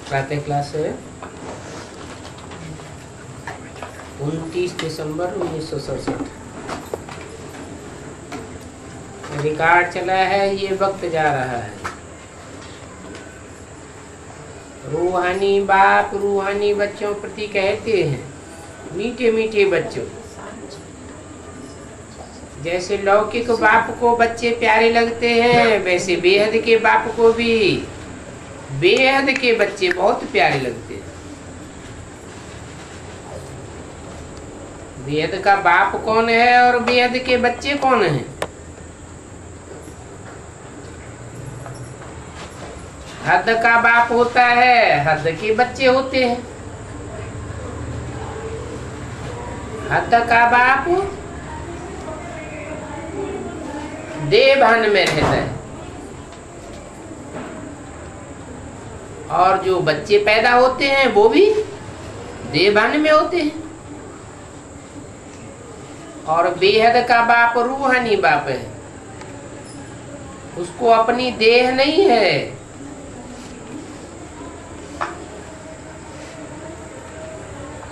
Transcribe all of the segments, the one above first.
प्रातः क्लास है 29 दिसंबर 1967। रिकॉर्ड चला है, ये वक्त जा रहा है। रूहानी बाप रूहानी बच्चों प्रति कहते हैं, मीठे मीठे बच्चों। जैसे लौकिक बाप को बच्चे प्यारे लगते हैं, वैसे बेहद के बाप को भी बेहद के बच्चे बहुत प्यारे लगते हैं। बेहद का बाप कौन है और बेहद के बच्चे कौन हैं? हद का बाप होता है, हद के बच्चे होते हैं। हद का बाप देवभान में रहता है, और जो बच्चे पैदा होते हैं वो भी देवभान में होते हैं। और बेहद का बाप रूहानी बाप है, उसको अपनी देह नहीं है।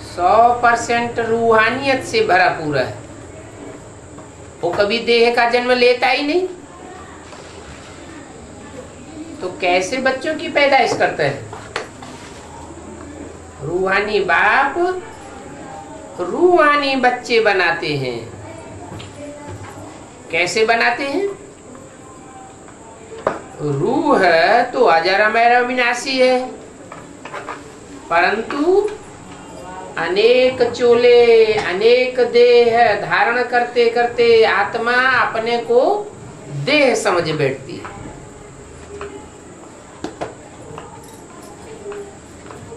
100% रूहानियत से भरा पूरा है। वो कभी देह का जन्म लेता ही नहीं, तो कैसे बच्चों की पैदाइश करता है? रूहानी बाप रूहानी बच्चे बनाते हैं। कैसे बनाते हैं? रूह तो अजर अमर अविनाशी है, परंतु अनेक चोले अनेक देह धारण करते करते आत्मा अपने को देह समझ बैठती है।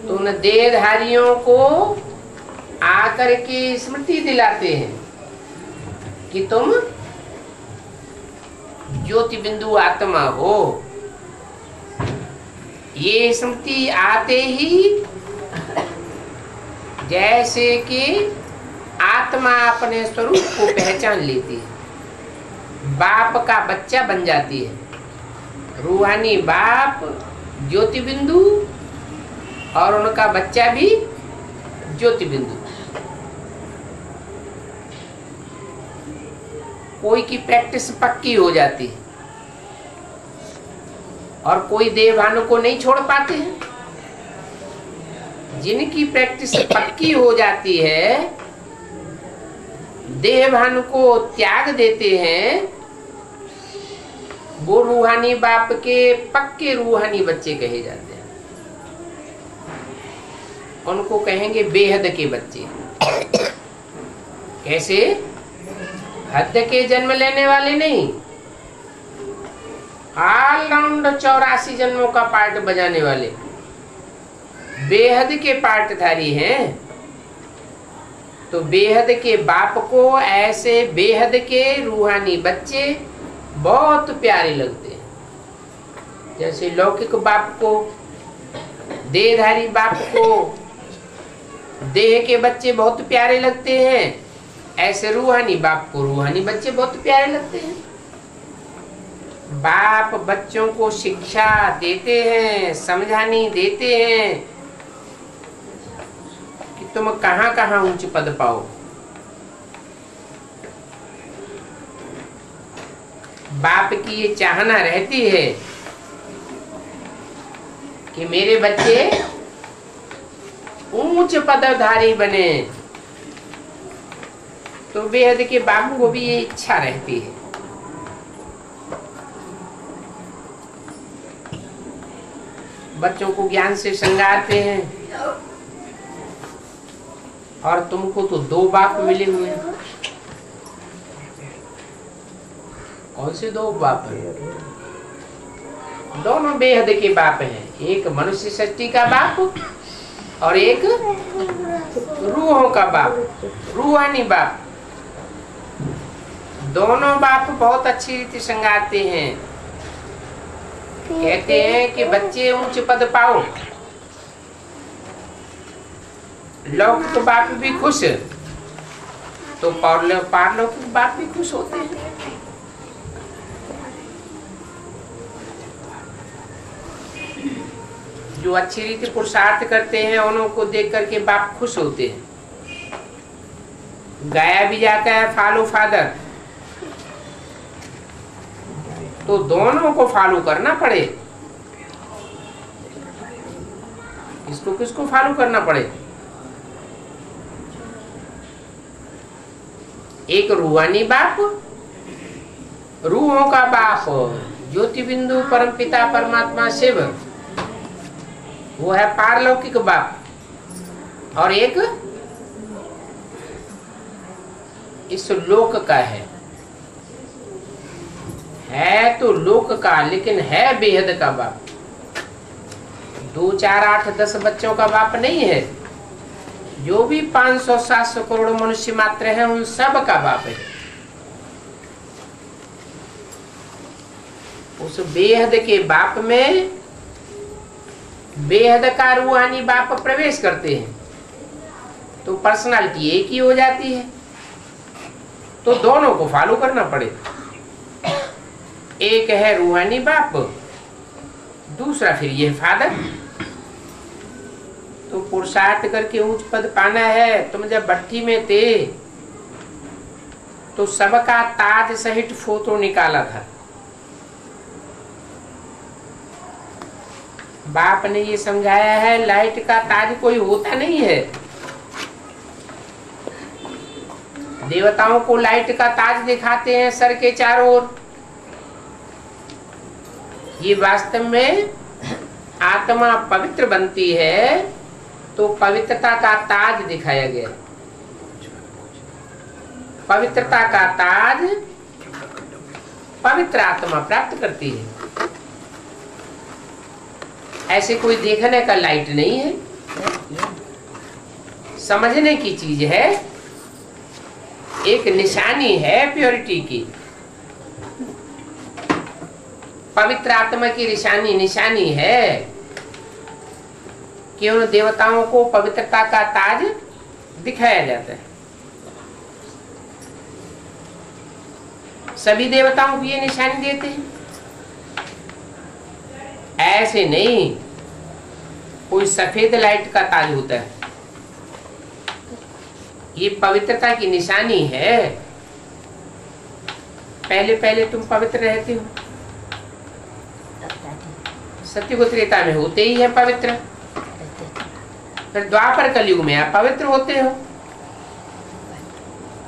तो उन देहधारियों को आकर के स्मृति दिलाते हैं कि तुम ज्योति बिंदु आत्मा हो। ये स्मृति आते ही जैसे कि आत्मा अपने स्वरूप को पहचान लेती है, बाप का बच्चा बन जाती है। रूहानी बाप ज्योति बिंदु और उनका बच्चा भी ज्योति बिंदु। कोई की प्रैक्टिस पक्की हो जाती है और कोई देवभान को नहीं छोड़ पाते हैं। जिनकी प्रैक्टिस पक्की हो जाती है, देहभान को त्याग देते हैं, वो रूहानी बाप के पक्के रूहानी बच्चे कहे जाते हैं। उनको कहेंगे बेहद के बच्चे। कैसे? हद के जन्म लेने वाले नहीं, ऑल राउंड 84 जन्मों का पार्ट बजाने वाले बेहद के पार्टधारी हैं। तो बेहद के बाप को ऐसे बेहद के रूहानी बच्चे बहुत प्यारे लगते हैं। जैसे लौकिक बाप को देहधारी बाप को देह के बच्चे बहुत प्यारे लगते हैं, ऐसे रूहानी बाप को रूहानी बच्चे बहुत प्यारे लगते हैं। बाप बच्चों को शिक्षा देते हैं, समझानी देते हैं कि तुम कहां कहां ऊंच पद पाओ। बाप की ये चाहना रहती है कि मेरे बच्चे ऊंच पदधारी बने। तो बेहद के बाप को भी ये इच्छा रहती है। बच्चों को ज्ञान से श्रृंगारते हैं, और तुमको तो 2 बाप मिले हुए हैं। कौन से 2 बाप हैं? दोनों बेहद के बाप हैं। एक मनुष्य सृष्टि का बाप और एक रूहों का बाप, रूहानी बाप। दोनों बाप बहुत अच्छी रीति श्रृंगारते हैं। कहते हैं कि बच्चे ऊंच पद पाओ। लौकिक बाप भी खुश, तो पारलौकिक बाप भी खुश होते हैं। जो अच्छी रीति पुरुषार्थ करते हैं उन्हों को देख करके बाप खुश होते हैं। गाया भी जाता है फॉलो फादर, तो दोनों को फॉलो करना पड़े। किसको किसको फॉलो करना पड़े? एक रूहानी बाप, रूहों का बाप, ज्योति बिंदु परम पिता परमात्मा शिव, वो है पारलौकिक बाप। और एक इस लोक का है तो लोक का, लेकिन है बेहद का बाप। 2, 4, 8, 10 बच्चों का बाप नहीं है। जो भी 500, 700 करोड़ मनुष्य मात्र हैं उन सब का बाप है। उस बेहद के बाप में बेहद का रूहानी बाप प्रवेश करते हैं तो पर्सनालिटी एक ही हो जाती है। तो दोनों को फॉलो करना पड़े। एक है रूहानी बाप, दूसरा फिर ये फादर। तो पुरुषार्थ करके उच्च पद पाना है। तुम जब भट्टी में थे तो सबका ताज सहित फोटो निकाला था। बाप ने ये समझाया है लाइट का ताज कोई होता नहीं है। देवताओं को लाइट का ताज दिखाते हैं सर के चारों ओर। ये वास्तव में आत्मा पवित्र बनती है तो पवित्रता का ताज दिखाया गया। पवित्रता का ताज पवित्र आत्मा प्राप्त करती है। ऐसे कोई देखने का लाइट नहीं है, समझने की चीज है। एक निशानी है प्योरिटी की, पवित्र आत्मा की निशानी है कि उन देवताओं को पवित्रता का ताज दिखाया जाता है। सभी देवताओं को ये निशानी देते हैं, ऐसे नहीं कोई सफेद लाइट का ताज होता है। ये पवित्रता की निशानी है। पहले पहले तुम पवित्र रहते हो, सत्युग त्रेता में होते ही है पवित्र। फिर द्वापर कलयुग में आप पवित्र होते हो।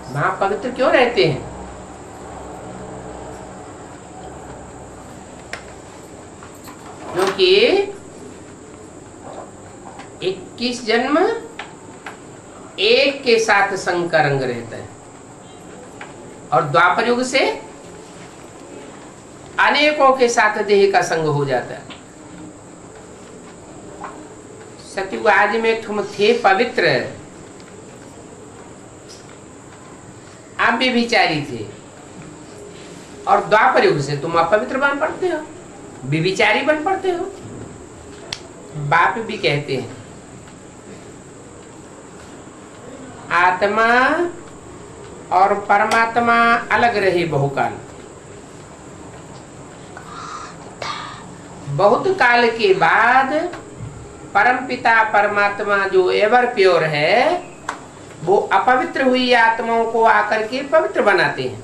वहां पवित्र क्यों रहते हैं? क्योंकि 21 जन्म एक के साथ संग का रंग रहता है और द्वापर युग से अनेकों के साथ देह का संग हो जाता है। सतयुग आदि में तुम थे पवित्र, आप भी विचारी थे, और द्वापर युग से तुम अपवित्र बन पड़ते हो, विविचारी बन पड़ते हो। बाप भी कहते हैं आत्मा और परमात्मा अलग रहे बहुकाल। बहुत काल के बाद परम पिता परमात्मा जो एवर प्योर है वो अपवित्र हुई आत्माओं को आकर के पवित्र बनाते हैं।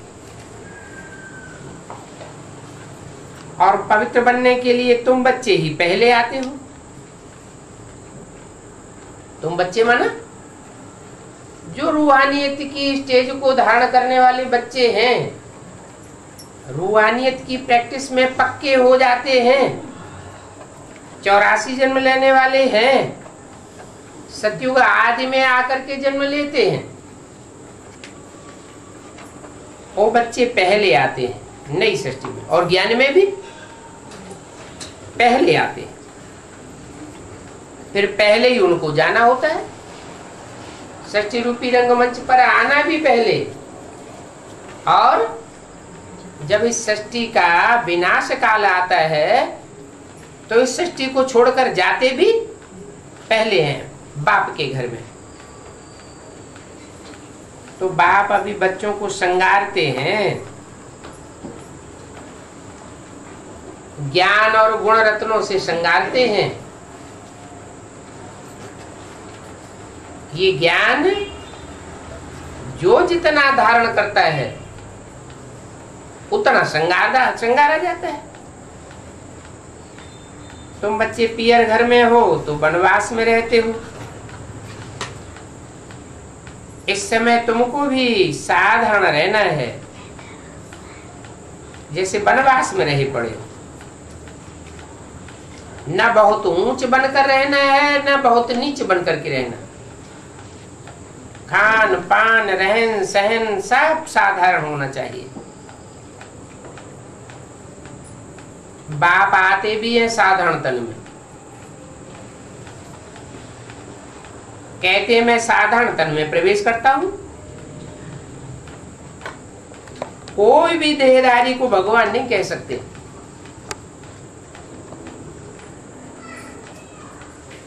और पवित्र बनने के लिए तुम बच्चे ही पहले आते हो। तुम बच्चे माना जो रूहानियत की स्टेज को धारण करने वाले बच्चे हैं, रूहानियत की प्रैक्टिस में पक्के हो जाते हैं, 84 जन्म लेने वाले हैं, सतयुग आदि में आकर के जन्म लेते हैं, वो बच्चे पहले आते हैं नई सृष्टि में। और ज्ञान में भी पहले आते हैं। फिर पहले ही उनको जाना होता है। सृष्टि रूपी रंगमंच पर आना भी पहले, और जब इस सृष्टि का विनाश काल आता है तो इस सृष्टि को छोड़कर जाते भी पहले हैं बाप के घर में। तो बाप अभी बच्चों को श्रृंगारते हैं, ज्ञान और गुण रत्नों से श्रृंगारते हैं। ये ज्ञान जो जितना धारण करता है उतना श्रृंगारा जाता है। तुम बच्चे पियर घर में हो तो वनवास में रहते हो, इस समय तुमको भी साधारण रहना है, जैसे वनवास में रहे पड़े हो। न बहुत ऊंच बनकर रहना है, न बहुत नीच बनकर के रहना। खान पान रहन सहन सब साधारण होना चाहिए। बाप आते भी हैं साधारण तन में, कहते हैं मैं साधारण तन में प्रवेश करता हूं। कोई भी देहधारी को भगवान नहीं कह सकते।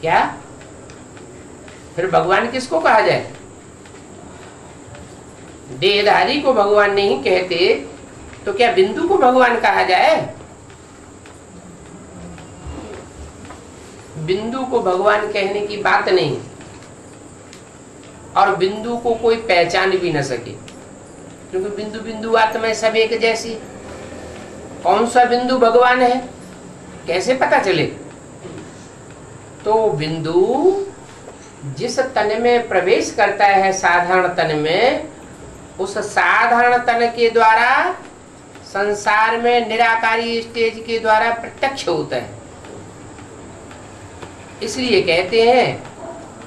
क्या फिर भगवान किसको कहा जाए? देहधारी को भगवान नहीं कहते तो क्या बिंदु को भगवान कहा जाए? बिंदु को भगवान कहने की बात नहीं, और बिंदु को कोई पहचान भी न सके, क्योंकि बिंदु बिंदु आत्मा सब एक जैसी। कौन सा बिंदु भगवान है कैसे पता चले? तो बिंदु जिस तन में प्रवेश करता है साधारण तन में, उस साधारण तन के द्वारा संसार में निराकारी स्टेज के द्वारा प्रत्यक्ष होता है। इसलिए कहते हैं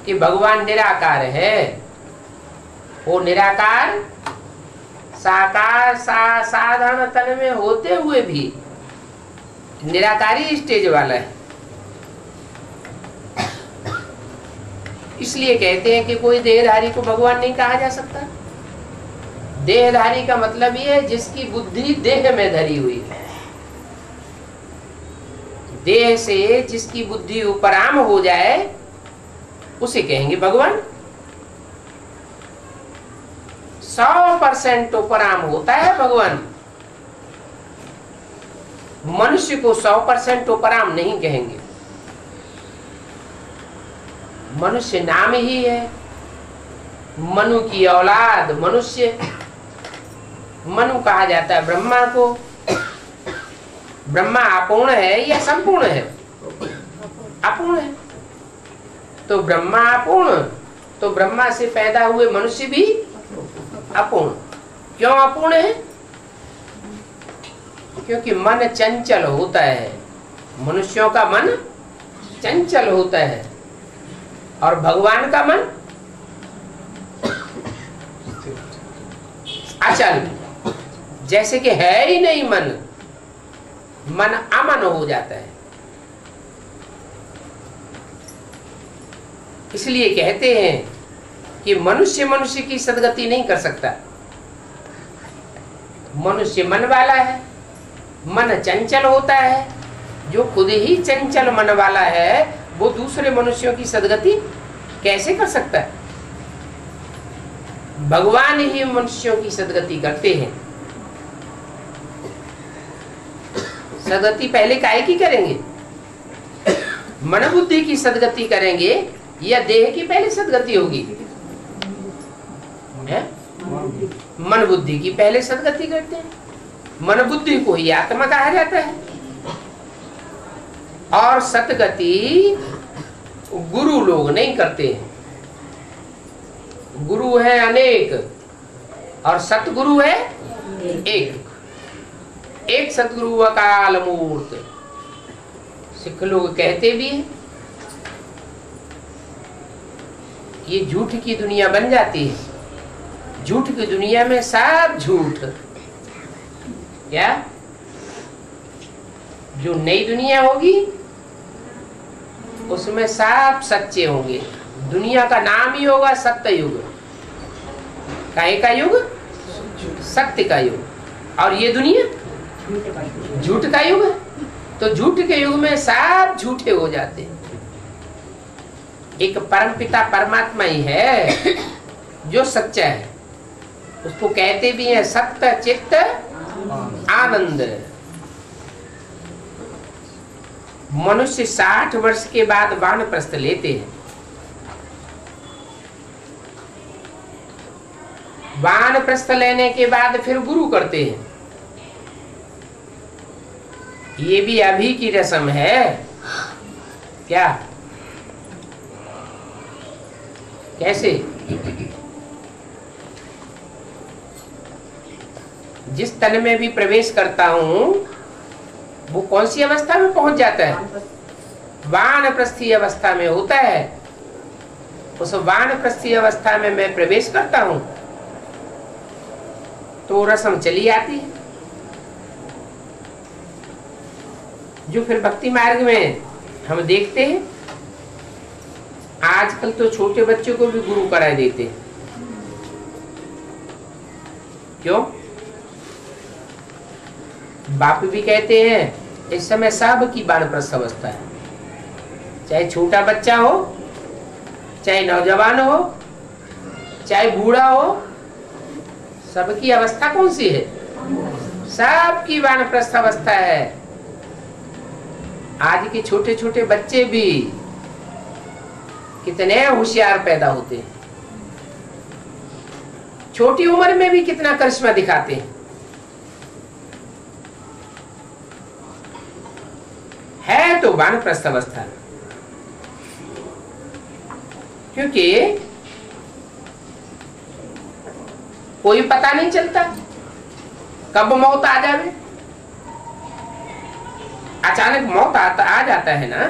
कि भगवान निराकार है। वो निराकार साकार साधारण तन में होते हुए भी निराकारी स्टेज वाला है। इसलिए कहते हैं कि कोई देहधारी को भगवान नहीं कहा जा सकता। देहधारी का मतलब ये है जिसकी बुद्धि देह में धरी हुई है। देह से जिसकी बुद्धि उपराम हो जाए उसे कहेंगे भगवान। 100% उपराम होता है भगवान। मनुष्य को 100% उपराम नहीं कहेंगे। मनुष्य नाम ही है, मनु की औलाद मनुष्य। मनु कहा जाता है ब्रह्मा को। ब्रह्मा अपूर्ण है या संपूर्ण है? अपूर्ण है। तो ब्रह्मा अपूर्ण, तो ब्रह्मा से पैदा हुए मनुष्य भी अपूर्ण। क्यों अपूर्ण है? क्योंकि मन चंचल होता है। मनुष्यों का मन चंचल होता है और भगवान का मन अचल। जैसे कि है ही नहीं मन, मन अमन हो जाता है। इसलिए कहते हैं कि मनुष्य मनुष्य की सद्गति नहीं कर सकता। मनुष्य मन वाला है, मन चंचल होता है। जो खुद ही चंचल मन वाला है वो दूसरे मनुष्यों की सद्गति कैसे कर सकता है? भगवान ही मनुष्यों की सद्गति करते हैं। सद्गति पहले काहे की करेंगे? मन बुद्धि की सद्गति करेंगे या देह की पहले सद्गति होगी? मन बुद्धि की पहले सद्गति करते हैं। मन बुद्धि को ही आत्मा कहा जाता है। और सतगति गुरु लोग नहीं करते हैं। गुरु है अनेक और सतगुरु है एक। एक सतगुरु अकाल मूर्त। सिख लोग कहते भी हैं। ये झूठ की दुनिया बन जाती है। झूठ की दुनिया में सब झूठ। क्या जो नई दुनिया होगी उसमें सब सच्चे होंगे। दुनिया का नाम ही होगा सत्य युग। काहे का युग? सत्य का युग। और ये दुनिया झूठ का युग है। तो झूठ के युग में सब झूठे हो जाते हैं। एक परमपिता परमात्मा ही है जो सच्चा है। उसको कहते भी हैं सत्य चित्त आनंद। मनुष्य 60 वर्ष के बाद वानप्रस्थ लेते हैं। वानप्रस्थ लेने के बाद फिर गुरु करते हैं। ये भी अभी की रस्म है क्या? कैसे? जिस तन में भी प्रवेश करता हूं वो कौन सी अवस्था में पहुंच जाता है? वानप्रस्थी अवस्था में होता है। उस वानप्रस्थी अवस्था में मैं प्रवेश करता हूं तो रस्म चली आती है। जो फिर भक्ति मार्ग में हम देखते हैं, आजकल तो छोटे बच्चों को भी गुरु करा देते हैं। क्यों? बाप भी कहते हैं इस समय सब की वानप्रस्थ अवस्था है, चाहे छोटा बच्चा हो, चाहे नौजवान हो, चाहे बूढ़ा हो, सबकी अवस्था कौन सी है? सबकी वानप्रस्थ अवस्था है। आज के छोटे छोटे बच्चे भी कितने होशियार पैदा होते हैं, छोटी उम्र में भी कितना करिश्मा दिखाते हैं। है तो वानप्रस्थ अवस्था, क्योंकि कोई पता नहीं चलता कब मौत आ जावे। अचानक मौत आ जाता है ना,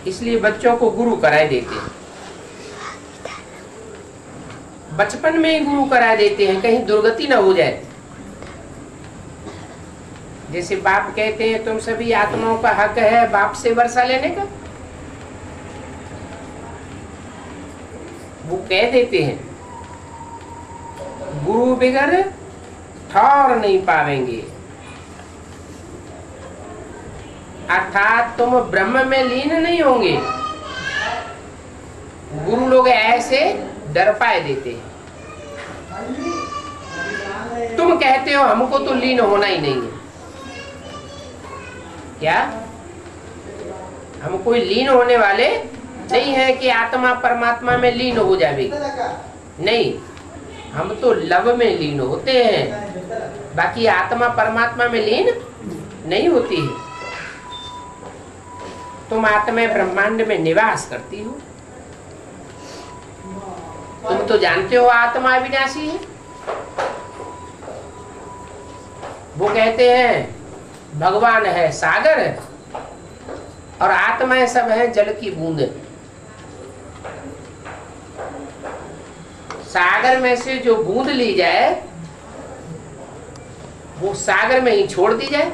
इसलिए बच्चों को गुरु कराए देते हैं। बचपन में ही गुरु कराए देते हैं, कहीं दुर्गति ना हो जाए। जैसे बाप कहते हैं तुम सभी आत्माओं का हक है बाप से वर्षा लेने का, वो कह देते हैं गुरु बिगर ठौर नहीं पावेंगे। अर्थात तुम ब्रह्म में लीन नहीं होंगे। गुरु लोग ऐसे डर पाए देते हैं। तुम कहते हो हमको तो लीन होना ही नहीं है। क्या हम कोई लीन होने वाले नहीं है कि आत्मा परमात्मा में लीन हो जाएगी? नहीं, हम तो लव में लीन होते हैं, बाकी आत्मा परमात्मा में लीन नहीं होती है। तुम आत्मा ब्रह्मांड में निवास करती हो। तुम तो जानते हो आत्मा अविनाशी है। वो कहते हैं भगवान है सागर और आत्माएं सब है जल की बूंद। सागर में से जो बूंद ली जाए वो सागर में ही छोड़ दी जाए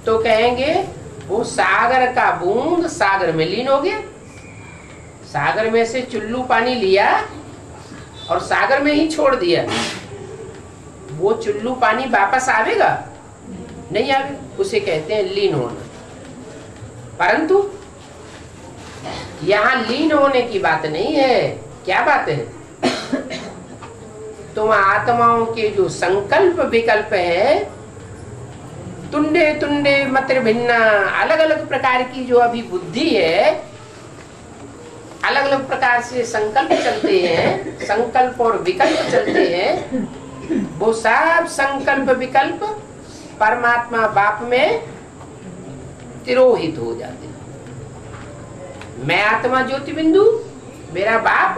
तो कहेंगे वो सागर का बूंद सागर में लीन हो गया। सागर में से चुल्लू पानी लिया और सागर में ही छोड़ दिया, वो चुल्लू पानी वापस आवेगा? नहीं आवे। उसे कहते हैं लीन होना। परंतु यहाँ लीन होने की बात नहीं है। क्या बात है? तुम आत्माओं के जो संकल्प विकल्प है, तुंडे तुंडे मत्र भिन्ना, अलग अलग प्रकार की जो अभी बुद्धि है, अलग अलग प्रकार से संकल्प चलते हैं, संकल्प और विकल्प चलते हैं, वो सब संकल्प विकल्प परमात्मा बाप में तिरोहित हो जाते हैं। मैं आत्मा ज्योति बिंदु, मेरा बाप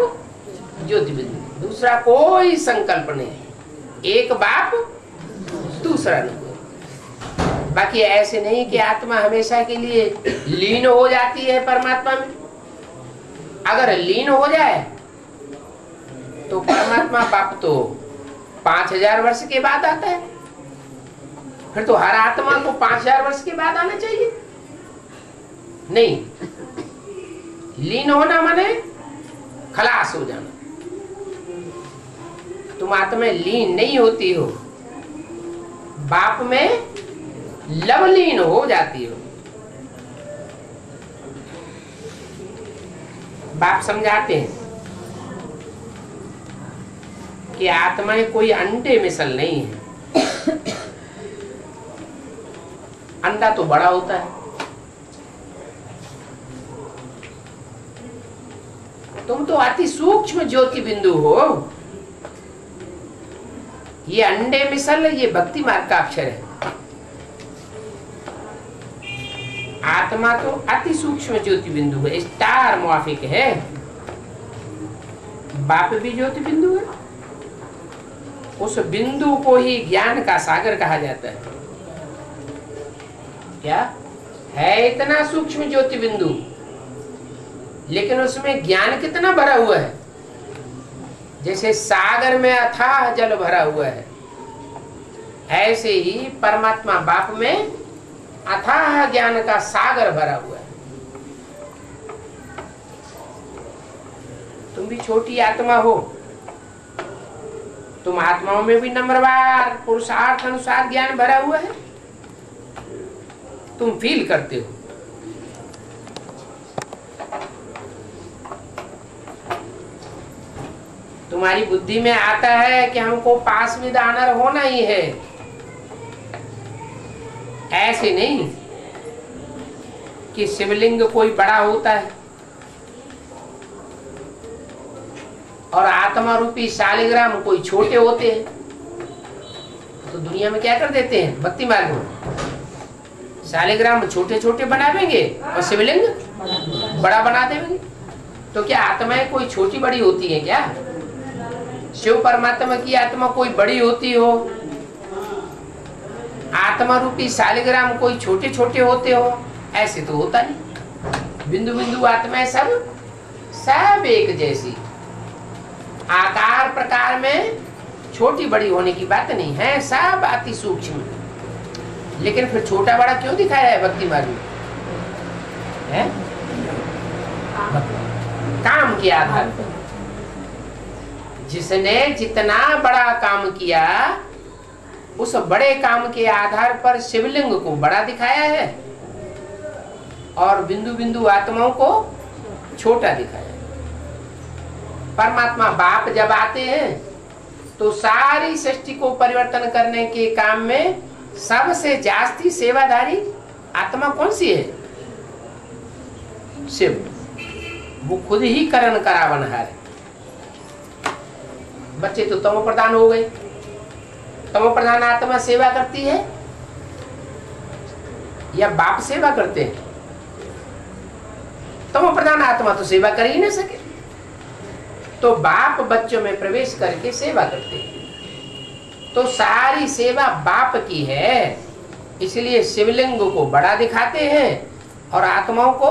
ज्योति बिंदु, दूसरा कोई संकल्प नहीं। एक बाप दूसरा नहीं। बाकी ऐसे नहीं कि आत्मा हमेशा के लिए लीन हो जाती है परमात्मा में। अगर लीन हो जाए तो परमात्मा बाप तो 5000 वर्ष के बाद आता है। फिर तो हर आत्मा को 5000 वर्ष के बाद आना चाहिए। नहीं, लीन होना माने खलास हो जाना। तुम आत्मा में लीन नहीं होती हो, बाप में लवलीन हो जाती हो। बाप समझाते हैं कि आत्मा कोई अंडे मिसल नहीं है। अंडा तो बड़ा होता है, तुम तो अति सूक्ष्म ज्योति बिंदु हो। ये अंडे मिसल, ये भक्ति मार्ग का अक्षर है। आत्मा तो अति सूक्ष्म ज्योति बिंदु है, स्टार मुआफिक है। बाप भी ज्योति बिंदु है। उस बिंदु को ही ज्ञान का सागर कहा जाता है। क्या है? इतना सूक्ष्म ज्योति बिंदु, लेकिन उसमें ज्ञान कितना भरा हुआ है। जैसे सागर में अथाह जल भरा हुआ है, ऐसे ही परमात्मा बाप में अथाह ज्ञान का सागर भरा हुआ है। तुम भी छोटी आत्मा हो, तुम आत्माओं में भी नंबरवार पुरुषार्थ अनुसार ज्ञान भरा हुआ है, तुम फील करते हो। तुम्हारी बुद्धि में आता है कि हमको पास विद ऑनर होना ही है। ऐसे नहीं कि शिवलिंग कोई बड़ा होता है और आत्मा रूपी शालिग्राम कोई छोटे होते हैं। तो दुनिया में क्या कर देते हैं भक्ति मार्ग में, शालिग्राम छोटे छोटे बना देंगे और शिवलिंग बड़ा बना देंगे। तो क्या आत्माएं कोई छोटी बड़ी होती है क्या? शिव परमात्मा की आत्मा कोई बड़ी होती हो? आत्मा रूपी शालिग्राम कोई छोटे छोटे होते हो? ऐसे तो होता नहीं। बिंदु बिंदु आत्माएं सब एक जैसी, आकार प्रकार में छोटी बड़ी होने की बात नहीं है, सब अति सूक्ष्म। लेकिन फिर छोटा बड़ा क्यों दिखाया है भक्ति मार्ग में? है काम के आधार पर। जिसने जितना बड़ा काम किया, उस बड़े काम के आधार पर शिवलिंग को बड़ा दिखाया है और बिंदु बिंदु आत्माओं को छोटा दिखाया है। परमात्मा बाप जब आते हैं तो सारी सृष्टि को परिवर्तन करने के काम में सबसे जास्ती सेवाधारी आत्मा कौन सी है? शिव। वो खुद ही करण करावनहार है। बच्चे तो तमो प्रधान हो गए। तमो प्रधान आत्मा सेवा करती है या बाप सेवा करते हैं? तमो प्रधान आत्मा तो सेवा कर ही नहीं सके, तो बाप बच्चों में प्रवेश करके सेवा करते हैं। तो सारी सेवा बाप की है, इसलिए शिवलिंग को बड़ा दिखाते हैं और आत्माओं को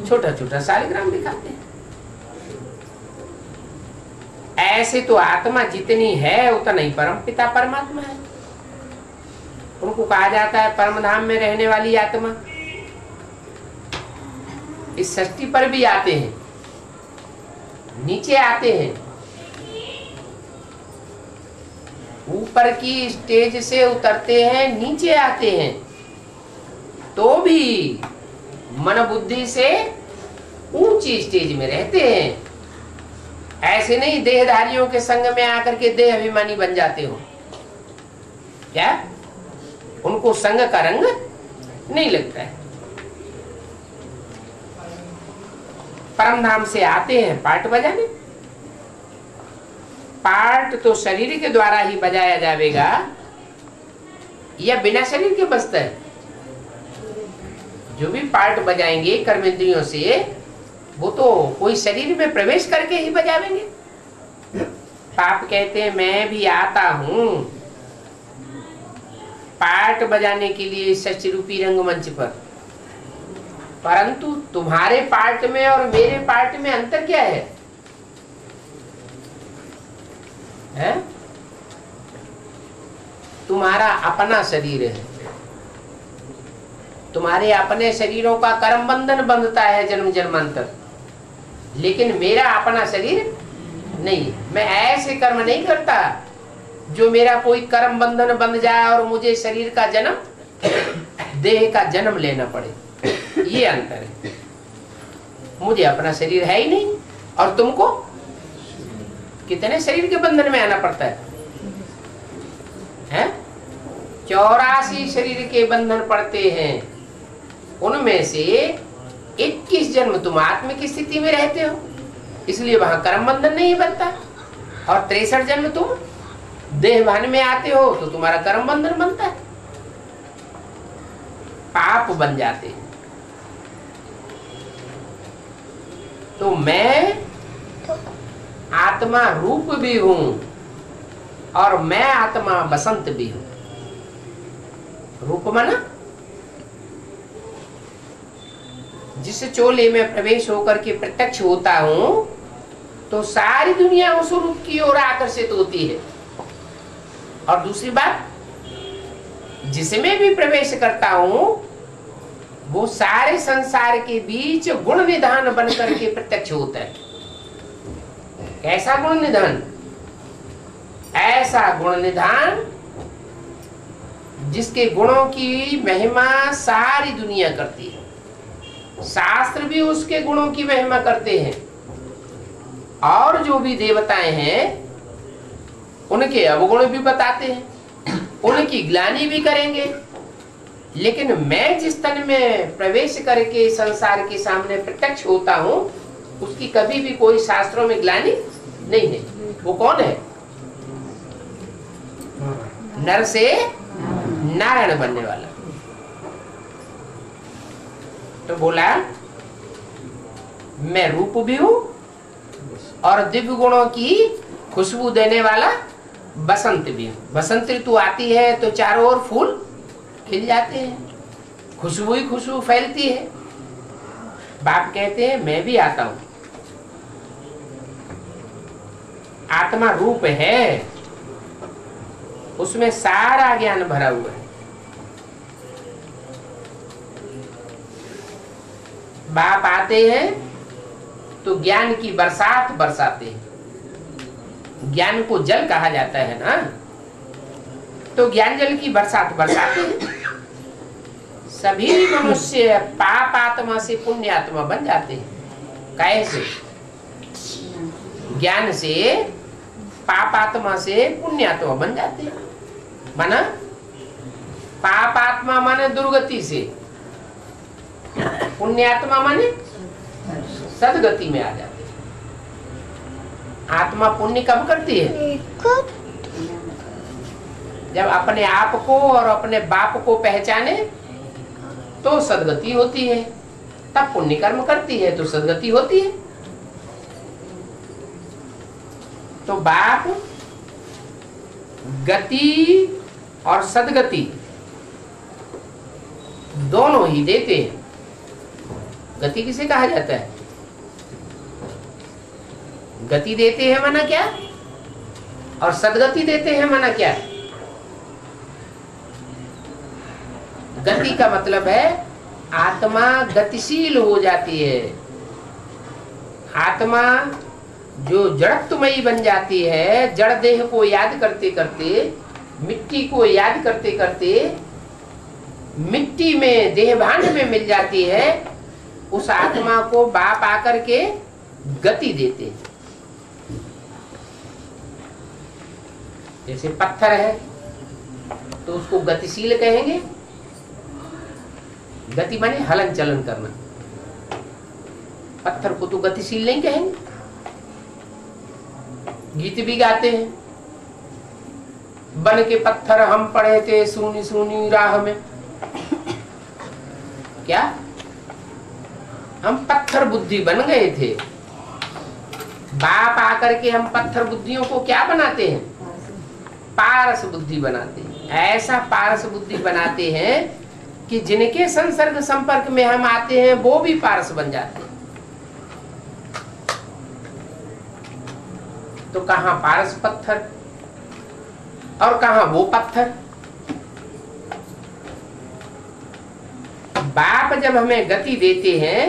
छोटा छोटा शालिग्राम दिखाते हैं। ऐसे तो आत्मा जितनी है उतना ही परम पिता परमात्मा है। उनको कहा जाता है परम धाम में रहने वाली आत्मा। इस सृष्टि पर भी आते हैं, नीचे आते हैं, ऊपर की स्टेज से उतरते हैं, नीचे आते हैं, तो भी मन बुद्धि से ऊंची स्टेज में रहते हैं। ऐसे नहीं देहधारियों के संग में आकर के देह अभिमानी बन जाते हो। क्या उनको संग का रंग नहीं लगता है। परम धाम से आते हैं पार्ट बजाने। पार्ट तो शरीर के द्वारा ही बजाया जाएगा या बिना शरीर के बजता है? जो भी पार्ट बजाएंगे कर्मेंद्रियों से, वो तो कोई शरीर में प्रवेश करके ही बजावेंगे। पाप कहते हैं मैं भी आता हूं पार्ट बजाने के लिए सच रूपी रंगमंच पर, परंतु तुम्हारे पार्ट में और मेरे पार्ट में अंतर क्या है? तुम्हारा अपना शरीर है, तुम्हारे अपने शरीरों का कर्म बंधन बंधता है जन्म जन्मांतर, लेकिन मेरा अपना शरीर नहीं। मैं ऐसे कर्म नहीं करता जो मेरा कोई कर्म बंधन बंध जाए और मुझे शरीर का जन्म, देह का जन्म लेना पड़े। ये अंतर है। मुझे अपना शरीर है ही नहीं और तुमको कितने शरीर के बंधन में आना पड़ता है? 84 शरीर के बंधन पड़ते हैं। उनमें से 21 जन्म तुम आत्म की स्थिति में रहते हो, इसलिए वहां कर्म बंधन नहीं बनता, और 63 जन्म तुम देह भान में आते हो तो तुम्हारा कर्म बंधन बनता है, पाप बन जाते हैं। तो मैं आत्मा रूप भी हूं और मैं आत्मा बसंत भी हूं। रूप माना जिस चोले में प्रवेश होकर के प्रत्यक्ष होता हूं तो सारी दुनिया उस रूप की ओर आकर्षित होती है। और दूसरी बात, जिसमें भी प्रवेश करता हूं वो सारे संसार के बीच गुण निधान बनकर के प्रत्यक्ष होता है। कैसा गुण निधान? ऐसा गुण निधान जिसके गुणों की महिमा सारी दुनिया करती है। शास्त्र भी उसके गुणों की महिमा करते हैं और जो भी देवताएं हैं उनके अवगुण भी बताते हैं, उनकी ग्लानि भी करेंगे। लेकिन मैं जिस तन में प्रवेश करके संसार के सामने प्रत्यक्ष होता हूं उसकी कभी भी कोई शास्त्रों में ग्लानि नहीं है। वो कौन है? नर से नारायण बनने वाला। तो बोला मैं रूप भी हूं और दिव्य गुणों की खुशबू देने वाला बसंत भी हूं। बसंत ऋतु आती है तो चारों ओर फूल खिल जाते हैं, खुशबू ही खुशबू फैलती है। बाप कहते हैं मैं भी आता हूं। आत्मा रूप है, उसमें सारा ज्ञान भरा हुआ है। बाप आते हैं तो ज्ञान की बरसात बरसाते हैं। ज्ञान को जल कहा जाता है ना, तो ज्ञान जल की बरसात बरसाते हैं। सभी मनुष्य पाप आत्मा से पुण्य आत्मा बन जाते हैं। कैसे? ज्ञान से पाप आत्मा से पुण्य आत्मा बन जाते हैं। माना पाप आत्मा माने दुर्गति से, पुण्य आत्मा माने सदगति में आ जाते हैं। आत्मा पुण्य कब करती है? जब अपने आप को और अपने बाप को पहचाने तो सदगति होती है, तब पुण्य कर्म करती है तो सदगति होती है। तो बाप गति और सदगति दोनों ही देते हैं। गति किसे कहा जाता है? गति देते हैं माना क्या, और सदगति देते हैं माना क्या? गति का मतलब है आत्मा गतिशील हो जाती है। आत्मा जो जड़त्वमयी बन जाती है, जड़ देह को याद करते करते, मिट्टी को याद करते करते मिट्टी में देहभान में मिल जाती है, उस आत्मा को बाप आकर के गति देते हैं। जैसे पत्थर है तो उसको गतिशील कहेंगे। गति माने हलन चलन करना। पत्थर को तो गतिशील नहीं कहेंगे। गीत भी गाते हैं, बन के पत्थर हम पड़े थे सूनी सूनी राह में। क्या हम पत्थर बुद्धि बन गए थे? बाप आकर के हम पत्थर बुद्धियों को क्या बनाते हैं? पारस बुद्धि बनाते हैं। ऐसा पारस बुद्धि बनाते हैं कि जिनके संसर्ग संपर्क में हम आते हैं वो भी पारस बन जाते हैं। तो कहां पारस पत्थर और कहां वो पत्थर? बाप जब हमें गति देते हैं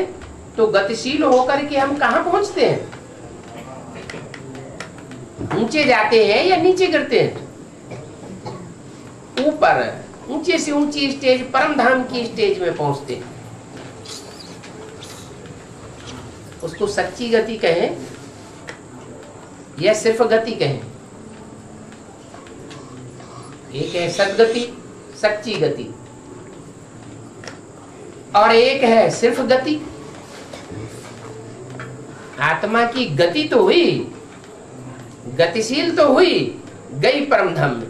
तो गतिशील होकर के हम कहां पहुंचते हैं? ऊंचे जाते हैं या नीचे गिरते हैं? ऊपर, ऊंचे से ऊंची स्टेज, परम धाम की स्टेज में पहुंचते हैं। उसको सच्ची गति कहें या सिर्फ गति कहें? एक है सदगति, सच्ची गति, और एक है सिर्फ गति। आत्मा की गति तो हुई, गतिशील तो हुई, गई परम धाम में।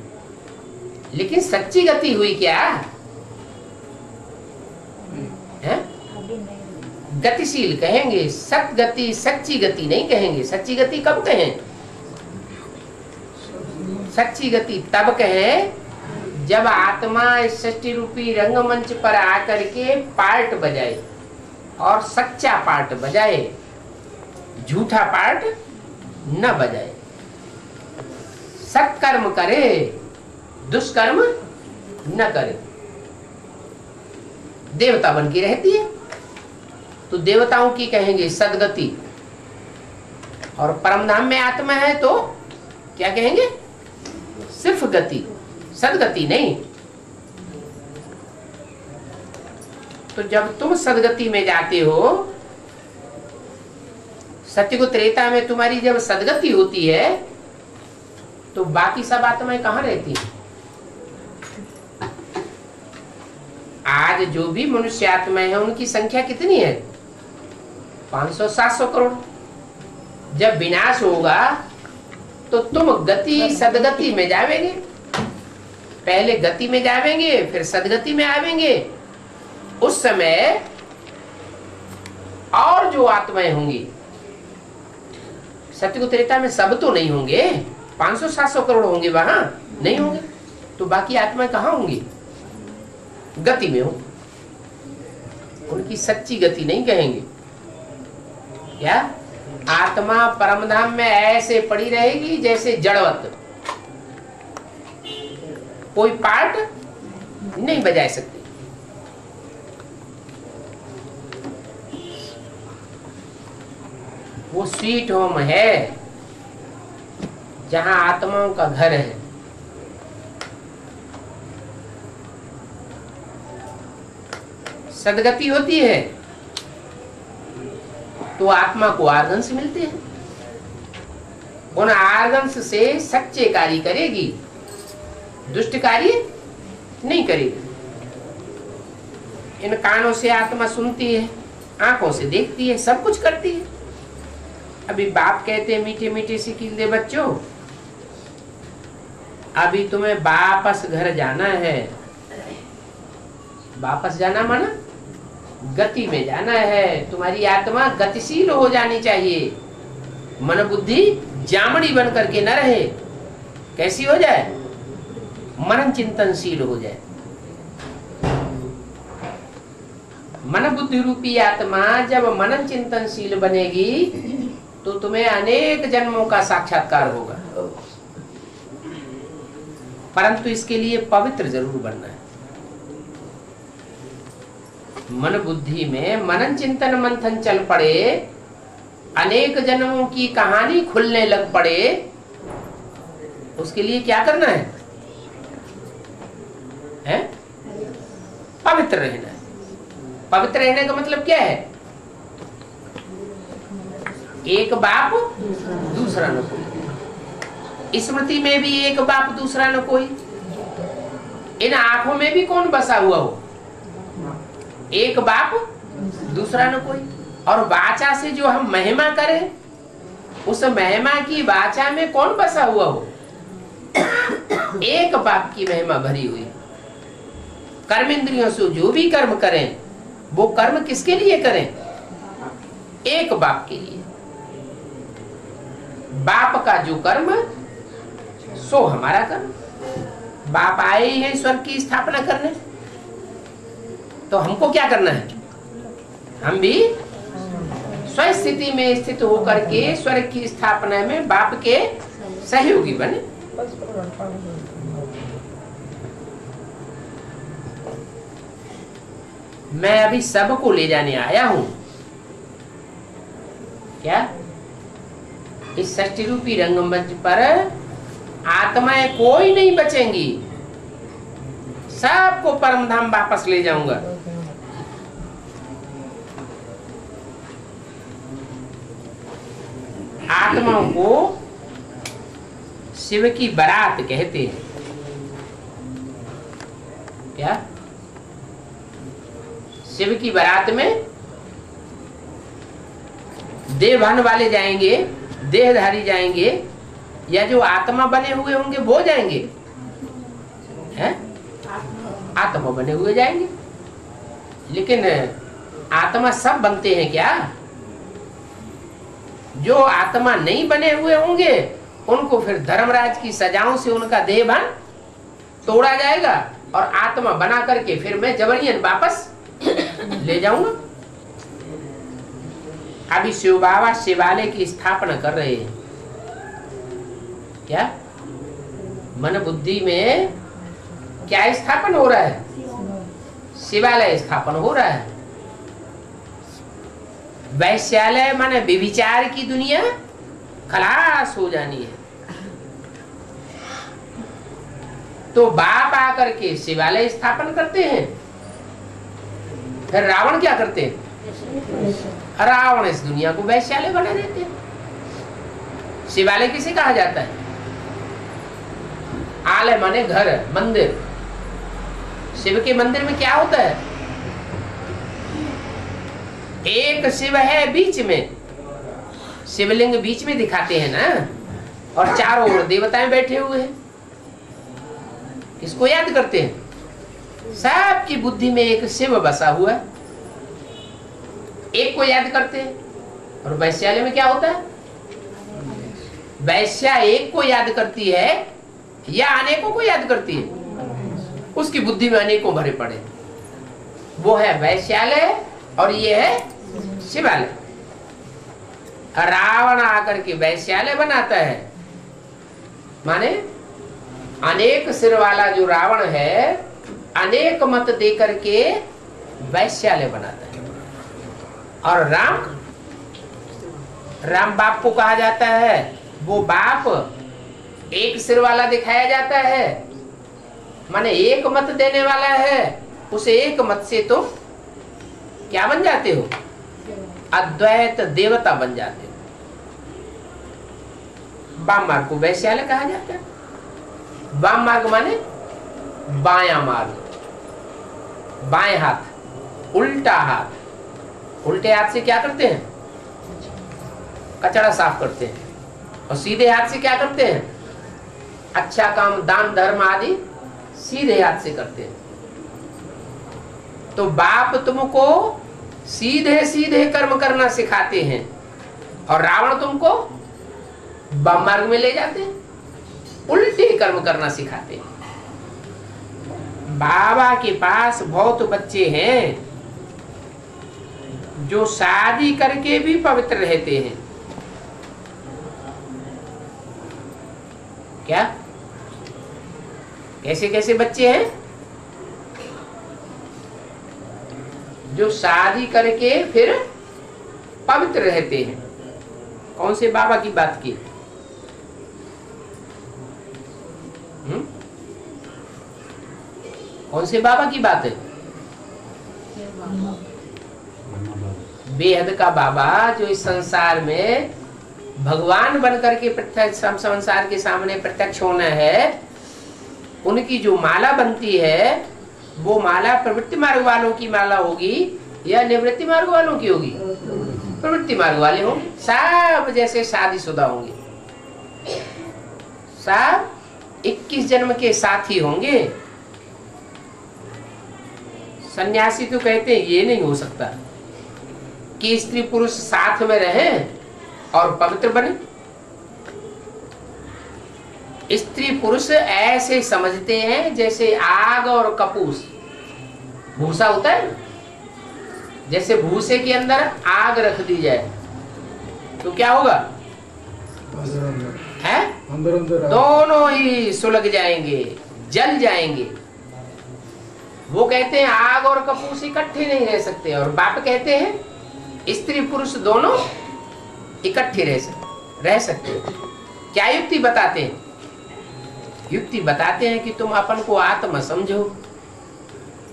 लेकिन सच्ची गति हुई क्या है? गतिशील कहेंगे, सत गति, सच्ची गति नहीं कहेंगे। सच्ची गति कब कहें? सच्ची गति तब कहें जब आत्मा इस सृष्टि रूपी रंगमंच पर आकर के पार्ट बजाए, और सच्चा पार्ट बजाए, झूठा पार्ट न बजाए। सत्कर्म करे, दुष्कर्म न करे। देवता बन के रहती है तो देवताओं की कहेंगे सदगति, और परमधाम में आत्मा है तो क्या कहेंगे? सिर्फ गति, सदगति नहीं। तो जब तुम सदगति में जाते हो, सत्ययुग त्रेता में तुम्हारी जब सदगति होती है तो बाकी सब आत्माएं कहां रहती हैं? आज जो भी मनुष्य आत्माएं हैं उनकी संख्या कितनी है? 500-700 करोड़। जब विनाश होगा तो तुम गति सदगति में जावेंगे। पहले गति में जावेंगे, फिर सदगति में आवेंगे। उस समय और जो आत्माएं होंगी, सत्ययुग त्रेता में सब तो नहीं होंगे, 500-700 करोड़ होंगे, वहां नहीं होंगे। तो बाकी आत्माएं कहां होंगी? गति में हो। उनकी सच्ची गति नहीं कहेंगे। क्या? आत्मा परमधाम में ऐसे पड़ी रहेगी जैसे जड़वत, कोई पार्ट नहीं बजा सकती। वो स्वीट होम है जहां आत्माओं का घर है। सदगति होती है तो आत्मा को आर्गन्स मिलते हैं। उन आर्गन्स से सच्चे कार्य करेगी, दुष्ट कार्य नहीं करेगी। इन कानों से आत्मा सुनती है, आंखों से देखती है, सब कुछ करती है। अभी बाप कहते हैं मीठे मीठे से कील बच्चों, अभी तुम्हें वापस घर जाना है। वापस जाना माना गति में जाना है। तुम्हारी आत्मा गतिशील हो जानी चाहिए। मन बुद्धि जामड़ी बन करके न रहे। कैसी हो जाए? मनन चिंतनशील हो जाए। मन बुद्धि रूपी आत्मा जब मनन चिंतनशील बनेगी तो तुम्हें अनेक जन्मों का साक्षात्कार होगा। परंतु इसके लिए पवित्र जरूर बनना है। मन बुद्धि में मनन चिंतन मंथन चल पड़े, अनेक जन्मों की कहानी खुलने लग पड़े, उसके लिए क्या करना है? पवित्र रहना है। पवित्र रहने का मतलब क्या है? एक बाप दूसरा न कोई। स्मृति में भी एक बाप दूसरा न कोई। इन आंखों में भी कौन बसा हुआ हो? एक बाप दूसरा न कोई। और वाचा से जो हम महिमा करें, उस महिमा की वाचा में कौन बसा हुआ हो? एक बाप की महिमा भरी हुई। कर्म इंद्रियों से जो भी कर्म करें, वो कर्म किसके लिए करें? एक बाप के लिए। बाप का जो कर्म सो हमारा कर्म। बाप आए ही हैं स्वर्ग की स्थापना करने, तो हमको क्या करना है? हम भी स्वस्थिति में स्थित होकर के स्वर्ग की स्थापना में बाप के सहयोगी बने। मैं अभी सबको ले जाने आया हूं। क्या? इस सृष्टि रूपी रंगमंच पर आत्माएं कोई नहीं बचेंगी। सबको परमधाम वापस ले जाऊंगा। आत्माओं को शिव की बारात कहते हैं। क्या? शिव की बारात में देहभान वाले जाएंगे, देहधारी जाएंगे, या जो आत्मा बने हुए होंगे वो जाएंगे? हैं? आत्मा बने हुए जाएंगे। लेकिन आत्मा सब बनते हैं क्या? जो आत्मा नहीं बने हुए होंगे उनको फिर धर्मराज की सजाओं से उनका देह बन तोड़ा जाएगा और आत्मा बना करके फिर मैं जबरियन वापस ले जाऊंगा। अभी शिव बाबा शिवालय की स्थापना कर रहे हैं। क्या मन बुद्धि में क्या स्थापन हो रहा है? शिवालय स्थापन हो रहा है। वैश्यालय माने विविचार की दुनिया खलास हो जानी है। तो बाप आकर के शिवालय स्थापन करते हैं। फिर रावण क्या करते हैं? रावण इस दुनिया को वैश्यालय बना देते हैं। शिवालय किसे कहा जाता है? आलय माने घर, मंदिर। शिव के मंदिर में क्या होता है? एक शिव है बीच में, शिवलिंग बीच में दिखाते हैं ना, और चारों ओर देवताएं बैठे हुए हैं। इसको याद करते हैं। सबकी बुद्धि में एक शिव बसा हुआ है, एक को याद करते हैं। और वैश्यालय में क्या होता है? वैश्या एक को याद करती है या अनेकों को याद करती है? उसकी बुद्धि में अनेकों भरे पड़े। वो है वैश्यालय और ये है शिवालय। रावण आकर के वैश्यालय बनाता है, माने अनेक सिर वाला जो रावण है अनेक मत दे करके वैश्यालय बनाता है। और राम बाप को कहा जाता है। वो बाप एक सिर वाला दिखाया जाता है, माने एक मत देने वाला है। उस एक मत से तो क्या बन जाते हो? अद्वैत देवता बन जाते हो। वाम मार्ग को वैश्यालय कहा जाता है। वाम मार्ग माने बाया मार्ग, बाएं हाथ, उल्टा हाथ। उल्टे हाथ से क्या करते हैं? कचरा साफ करते हैं। और सीधे हाथ से क्या करते हैं? अच्छा काम, दान धर्म आदि सीधे हाथ से करते हैं। तो बाप तुमको सीधे सीधे कर्म करना सिखाते हैं और रावण तुमको वाम मार्ग में ले जाते हैं, उल्टे कर्म करना सिखाते हैं। बाबा के पास बहुत बच्चे हैं जो शादी करके भी पवित्र रहते हैं। क्या? कैसे कैसे बच्चे हैं जो शादी करके फिर पवित्र रहते हैं? कौन से बाबा की बात की? कौन से बाबा की बात है? बेहद का बाबा जो इस संसार में भगवान बनकर के प्रत्यक्ष संसार के सामने प्रत्यक्ष होना है। उनकी जो माला बनती है वो माला प्रवृत्ति मार्ग वालों की माला होगी या निवृत्ति मार्ग वालों की होगी? प्रवृत्ति मार्ग वाले होंगे। सब जैसे शादीशुदा होंगे, सब 21 जन्म के साथी होंगे। सन्यासी तो कहते हैं ये नहीं हो सकता कि स्त्री पुरुष साथ में रहें और पवित्र बने। स्त्री पुरुष ऐसे समझते हैं जैसे आग और कपूस, भूसा होता है। जैसे भूसे के अंदर आग रख दी जाए तो क्या होगा? है दोनों ही सुलग जाएंगे, जल जाएंगे। वो कहते हैं आग और कपूस इकट्ठे नहीं रह सकते, और बाप कहते हैं स्त्री पुरुष दोनों इकट्ठे रह सकते। क्या युक्ति बताते हैं? युक्ति बताते हैं कि तुम अपन को आत्मा समझो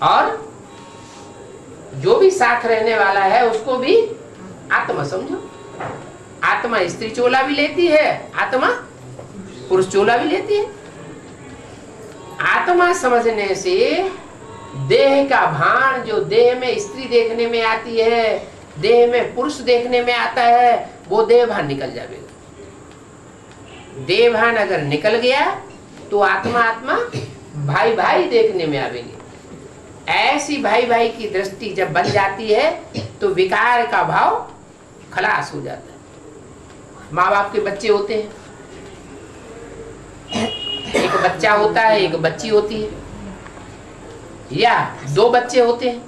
और जो भी साथ रहने वाला है उसको भी आत्मा समझो। आत्मा स्त्री चोला भी लेती है, आत्मा पुरुष चोला भी लेती है। आत्मा समझने से देह का भान, जो देह में स्त्री देखने में आती है, देह में पुरुष देखने में आता है, वो देह भान निकल जाएगा। देवभान अगर निकल गया तो आत्मा आत्मा भाई भाई देखने में आवेंगे। ऐसी भाई भाई की दृष्टि जब बन जाती है तो विकार का भाव खलास हो जाता है। माँ बाप के बच्चे होते हैं, एक बच्चा होता है, एक बच्ची होती है, या दो बच्चे होते हैं,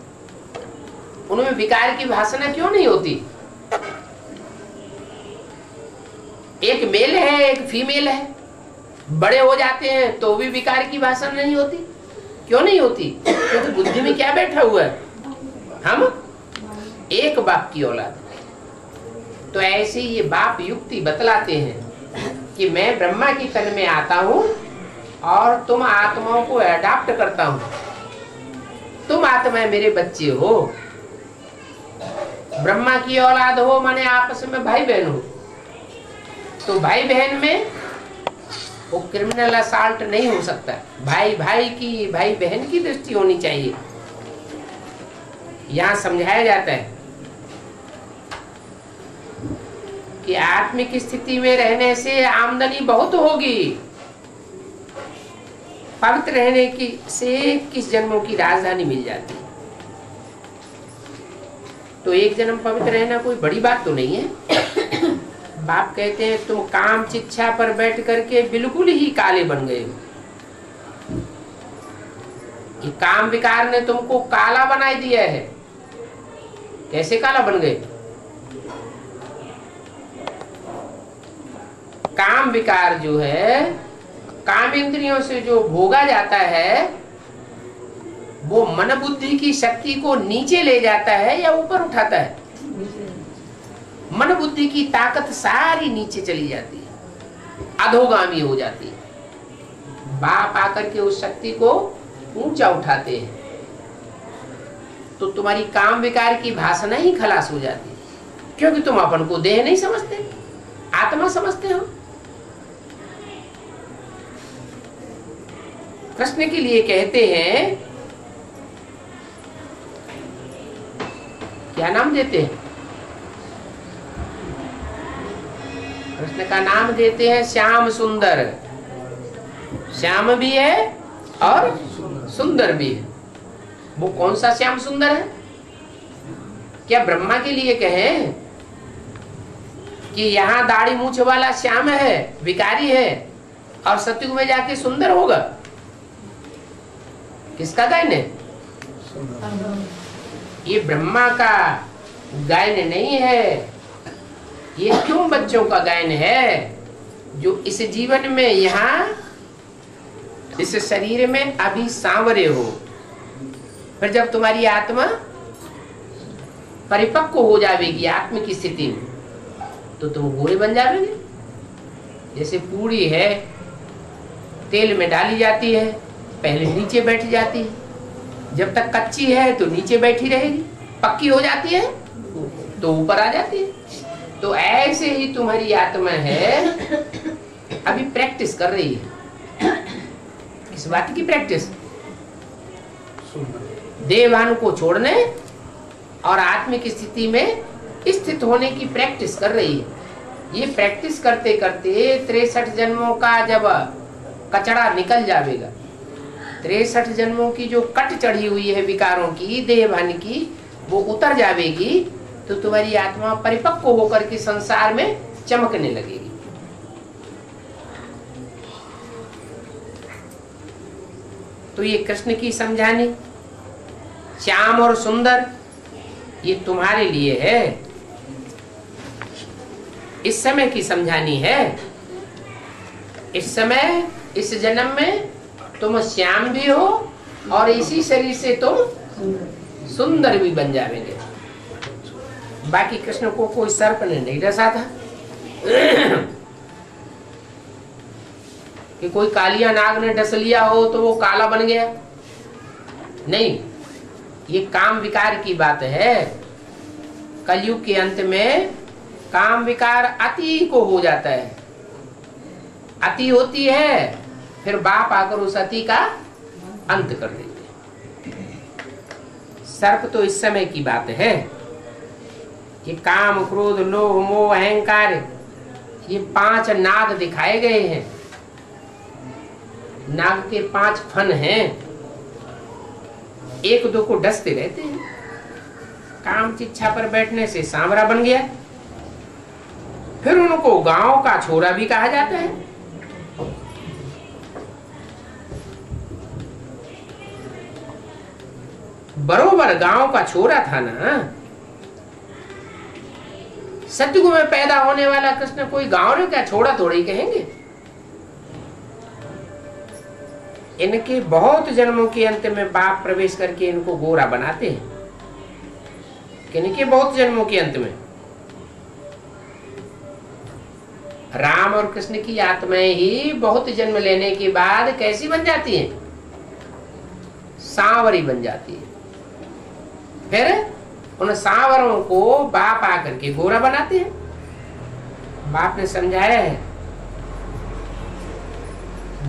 उनमें विकार की भाषणा क्यों नहीं होती? एक मेल है, एक फीमेल है, बड़े हो जाते हैं तो भी विकार की भाषण नहीं होती। क्यों नहीं होती? क्योंकि बुद्धि में क्या बैठा हुआ है, हम एक बाप की औलाद। तो ऐसे ये बाप युक्ति बतलाते हैं कि मैं ब्रह्मा की तन में आता हूं और तुम आत्माओं को अडॉप्ट करता हूं। तुम आत्मा मेरे बच्चे हो, ब्रह्मा की औलाद हो, माने आपस में भाई बहन हो। तो भाई बहन में वो क्रिमिनल असॉल्ट नहीं हो सकता। भाई भाई की, भाई बहन की दृष्टि होनी चाहिए। यहां समझाया जाता है कि आत्मिक स्थिति में रहने से आमदनी बहुत होगी, पवित्र रहने की से 21 जन्मों की राजधानी मिल जाती है। तो एक जन्म पवित्र रहना कोई बड़ी बात तो नहीं है। बाप कहते हैं तुम काम शिक्षा पर बैठ करके बिल्कुल ही काले बन गए हो। ये काम विकार ने तुमको काला बना दिया है। कैसे काला बन गए? काम विकार जो है, काम इंद्रियों से जो भोगा जाता है, वो मन बुद्धि की शक्ति को नीचे ले जाता है या ऊपर उठाता है? मन बुद्धि की ताकत सारी नीचे चली जाती है, अधोगामी हो जाती है। बाप आकर के उस शक्ति को ऊंचा उठाते हैं तो तुम्हारी काम विकार की भाषणा ही खलास हो जाती है, क्योंकि तुम अपन को देह नहीं समझते, आत्मा समझते हो। कृष्ण के लिए कहते हैं, क्या नाम देते हैं? कृष्ण का नाम देते हैं श्याम सुंदर। श्याम भी है और सुंदर भी है। वो कौन सा श्याम सुंदर है? क्या ब्रह्मा के लिए कहें कि यहाँ दाढ़ी मूछ वाला श्याम है, विकारी है, और सतयुग में जाके सुंदर होगा? किसका गायन है? ये ब्रह्मा का गायन नहीं है। ये क्यों बच्चों का गायन है जो इस जीवन में, यहाँ इस शरीर में अभी सांवरे हो, फिर जब तुम्हारी आत्मा परिपक्व हो जाएगी आत्म की स्थिति में, तो तुम गोरे बन जाओगे। जैसे पूरी है, तेल में डाली जाती है, पहले नीचे बैठ जाती है, जब तक कच्ची है तो नीचे बैठी रहेगी, पक्की हो जाती है तो ऊपर आ जाती है। तो ऐसे ही तुम्हारी आत्मा है, अभी प्रैक्टिस कर रही है। किस बात की प्रैक्टिस? देवभान को छोड़ने और आत्मिक स्थिति में स्थित होने की प्रैक्टिस कर रही है। ये प्रैक्टिस करते करते 63 जन्मों का जब कचड़ा निकल जाएगा, 63 जन्मों की जो कट चढ़ी हुई है विकारों की, देहभान की, वो उतर जाएगी, तो तुम्हारी आत्मा परिपक्व होकर के संसार में चमकने लगेगी। तो ये कृष्ण की समझानी, श्याम और सुंदर, ये तुम्हारे लिए है, इस समय की समझानी है। इस समय, इस जन्म में तुम श्याम भी हो और इसी शरीर से तुम सुंदर भी बन जाओगे। बाकी कृष्ण को कोई सर्प ने नहीं डसा था कि कोई कालिया नाग ने डस लिया हो तो वो काला बन गया। नहीं, ये काम विकार की बात है। कलयुग के अंत में काम विकार अति को हो जाता है, अति होती है, फिर बाप आकर उस अति का अंत कर देते हैं। सर्प तो इस समय की बात है कि काम क्रोध लोभ मोह अहंकार ये 5 नाग दिखाए गए हैं। नाग के 5 फन हैं, एक दो को डसते रहते हैं। काम चिच्छा पर बैठने से सांवरा बन गया। फिर उनको गांव का छोरा भी कहा जाता है। बरोबर गांव का छोरा था ना। सतयुग में पैदा होने वाला कृष्ण कोई गांव में क्या छोड़ा थोड़ी कहेंगे। इनके बहुत जन्मों के अंत में बाप प्रवेश करके इनको गोरा बनाते हैं। इनके बहुत जन्मों के अंत में राम और कृष्ण की आत्माएं ही बहुत जन्म लेने के बाद कैसी बन जाती हैं? सांवरी बन जाती है। फिर उन सांवरों को बाप आकर के गोरा बनाते हैं। बाप ने समझाया है,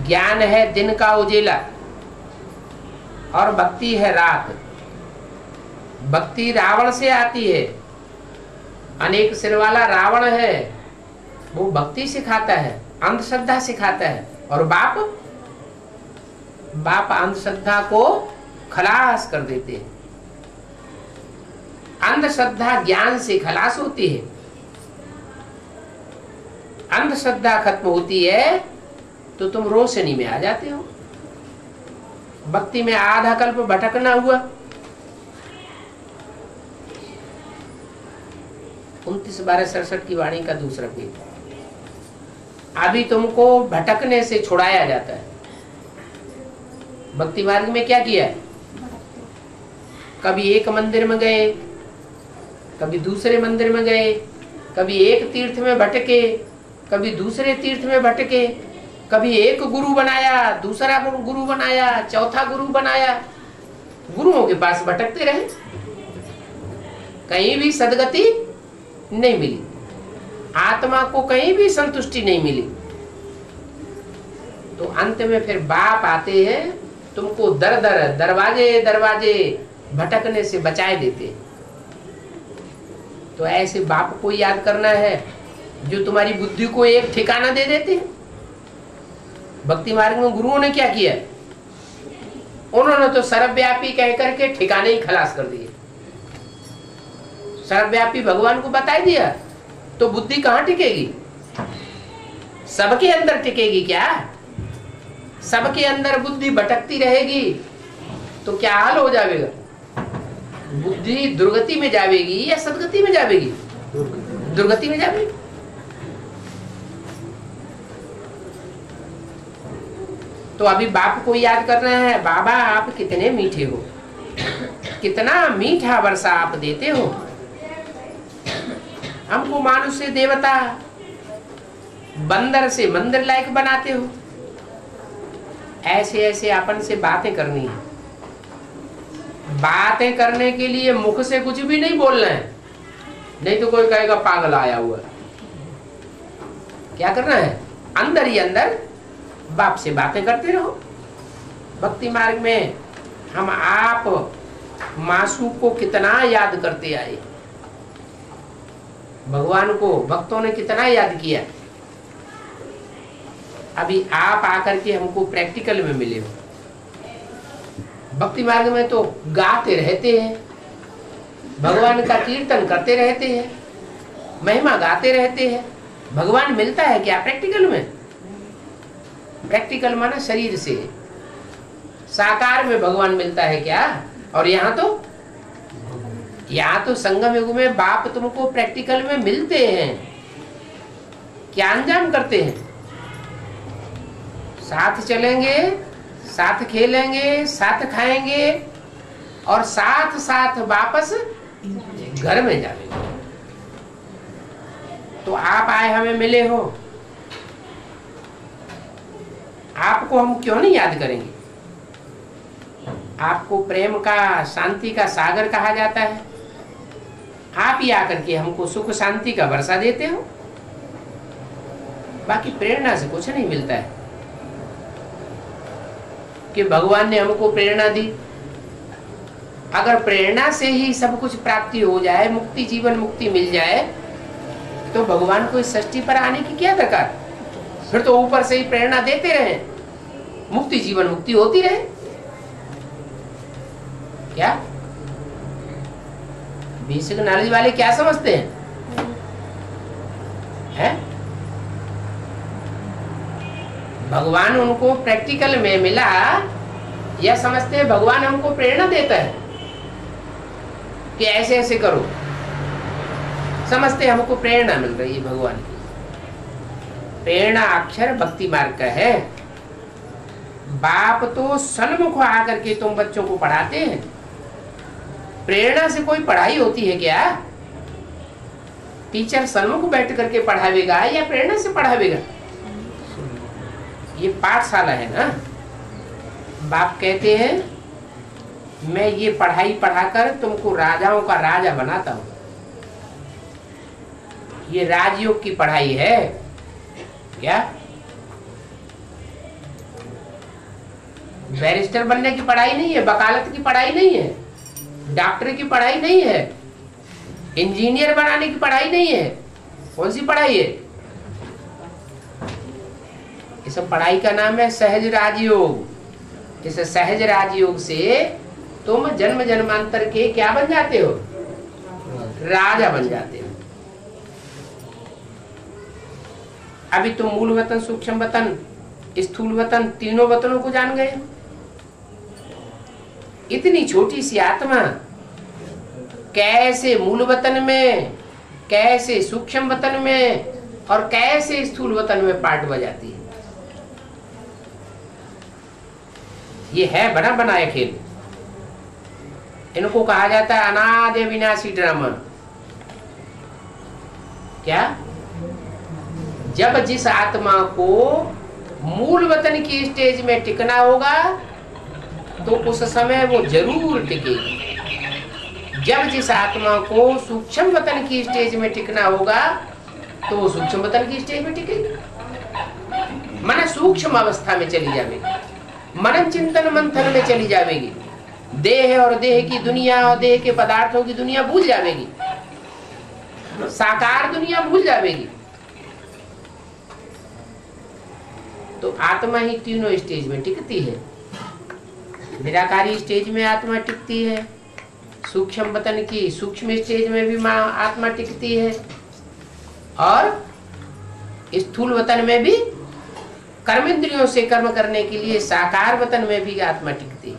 ज्ञान है दिन का उजेला और भक्ति है रात। भक्ति रावण से आती है। अनेक सिर वाला रावण है, वो भक्ति सिखाता है, अंधश्रद्धा सिखाता है। और बाप अंधश्रद्धा को खलास कर देते हैं। अंधश्रद्धा ज्ञान से खलास होती है। अंधश्रद्धा खत्म होती है तो तुम रोशनी में आ जाते हो। भक्ति में आधा कल्प भटकना हुआ। 29/12/67 की वाणी का दूसरा पेज। अभी तुमको भटकने से छुड़ाया जाता है। भक्ति मार्ग में क्या किया? कभी एक मंदिर में गए, कभी दूसरे मंदिर में गए, कभी एक तीर्थ में भटके, कभी दूसरे तीर्थ में भटके, कभी एक गुरु बनाया, दूसरा गुरु बनाया, चौथा गुरु बनाया। गुरुओं के पास भटकते रहे, कहीं भी सदगति नहीं मिली। आत्मा को कहीं भी संतुष्टि नहीं मिली। तो अंत में फिर बाप आते हैं, तुमको दर दर दरवाजे दरवाजे भटकने से बचाए देते। तो ऐसे बाप को याद करना है जो तुम्हारी बुद्धि को एक ठिकाना दे देते हैं। भक्ति मार्ग में गुरुओं ने क्या किया? उन्होंने तो सर्वव्यापी कह करके ठिकाने ही खलास कर दिए। सर्वव्यापी भगवान को बता दिया तो बुद्धि कहां टिकेगी? सबके अंदर टिकेगी क्या? सबके अंदर बुद्धि भटकती रहेगी तो क्या हाल हो जाएगा? बुद्धि दुर्गति में जाएगी या सदगति में जाएगी? दुर्गति में जाएगी। तो अभी बाप को याद करना है, बाबा आप कितने मीठे हो, कितना मीठा वर्षा आप देते हो, हमको मानुष से देवता, बंदर से मंदिर लायक बनाते हो। ऐसे ऐसे अपन से बातें करनी है। बातें करने के लिए मुख से कुछ भी नहीं बोलना है, नहीं तो कोई कहेगा पागल आया हुआ। क्या करना है? अंदर ही अंदर बाप से बातें करते रहो। भक्ति मार्ग में हम आप मासू को कितना याद करते आए, भगवान को भक्तों ने कितना याद किया। अभी आप आकर के हमको प्रैक्टिकल में मिले हो। भक्ति मार्ग में तो गाते रहते हैं, भगवान का कीर्तन करते रहते हैं, महिमा गाते रहते हैं। भगवान मिलता है क्या प्रैक्टिकल में? प्रैक्टिकल माना शरीर से, साकार में भगवान मिलता है क्या? और यहाँ तो संगम युग में बाप तुमको प्रैक्टिकल में मिलते हैं। क्या अंजाम करते हैं? साथ चलेंगे, साथ खेलेंगे, साथ खाएंगे और साथ साथ वापस घर में जाएंगे। तो आप आए हमें मिले हो, आपको हम क्यों नहीं याद करेंगे? आपको प्रेम का, शांति का सागर कहा जाता है। आप ही आकर के हमको सुख शांति का वर्षा देते हो। बाकी प्रेरणा से कुछ नहीं मिलता है कि भगवान ने हमको प्रेरणा दी। अगर प्रेरणा से ही सब कुछ प्राप्ति हो जाए, मुक्ति, जीवन मुक्ति मिल जाए, तो भगवान को इस सृष्टि पर आने की क्या दरकार? फिर तो ऊपर से ही प्रेरणा देते रहे, मुक्ति जीवन मुक्ति होती रहे। क्या बेसिक नॉलेज वाले क्या समझते हैं? भगवान उनको प्रैक्टिकल में मिला, या समझते हैं भगवान हमको प्रेरणा देता है कि ऐसे ऐसे करो? समझते हैं हमको प्रेरणा मिल रही है भगवान की। प्रेरणा अक्षर भक्ति मार्ग का है। बाप तो सन्मुख आकर के तुम बच्चों को पढ़ाते हैं। प्रेरणा से कोई पढ़ाई होती है क्या? टीचर सन्मुख बैठ करके पढ़ावेगा या प्रेरणा से पढ़ावेगा? ये पाठशाला है ना। बाप कहते हैं मैं ये पढ़ाई पढ़ाकर तुमको राजाओं का राजा बनाता हूं। ये राजयोग की पढ़ाई है क्या? बैरिस्टर बनने की पढ़ाई नहीं है, वकालत की पढ़ाई नहीं है, डॉक्टर की पढ़ाई नहीं है, इंजीनियर बनाने की पढ़ाई नहीं है। कौन सी पढ़ाई है? ये सब पढ़ाई का नाम है सहज राजयोग। इस सहज राजयोग से तुम जन्म जन्मांतर के क्या बन जाते हो? राजा बन जाते हो। अभी तुम मूल वतन, सूक्ष्म वतन, स्थूल वतन, तीनों वतनों को जान गए। इतनी छोटी सी आत्मा कैसे मूल वतन में, कैसे सूक्ष्म वतन में और कैसे स्थूल वतन में पार्ट बजाती है? ये है बना बनाया खेल। इनको कहा जाता है अनादि विनाशी ड्रामा। क्या? जब जिस आत्मा को मूल वतन की स्टेज में टिकना होगा तो उस समय वो जरूर टिकेगी। जब जिस आत्मा को सूक्ष्म वतन की स्टेज में टिकना होगा तो वो सूक्ष्म वतन की स्टेज में टिकेगी। मन सूक्ष्म अवस्था में चली जाएगी, मनन चिंतन मंथन में चली जाएगी। देह और देह की दुनिया और देह के पदार्थों की दुनिया भूल जाएगी, साकार दुनिया भूल जाएगी। तो आत्मा ही तीनों स्टेज में टिकती है। निराकारी स्टेज में आत्मा टिकती है, सूक्ष्म वतन की सूक्ष्म स्टेज में भी आत्मा टिकती है, और स्थूल वतन में भी कर्मेंद्रियों से कर्म करने के लिए साकार वतन में भी आत्मा टिकती है।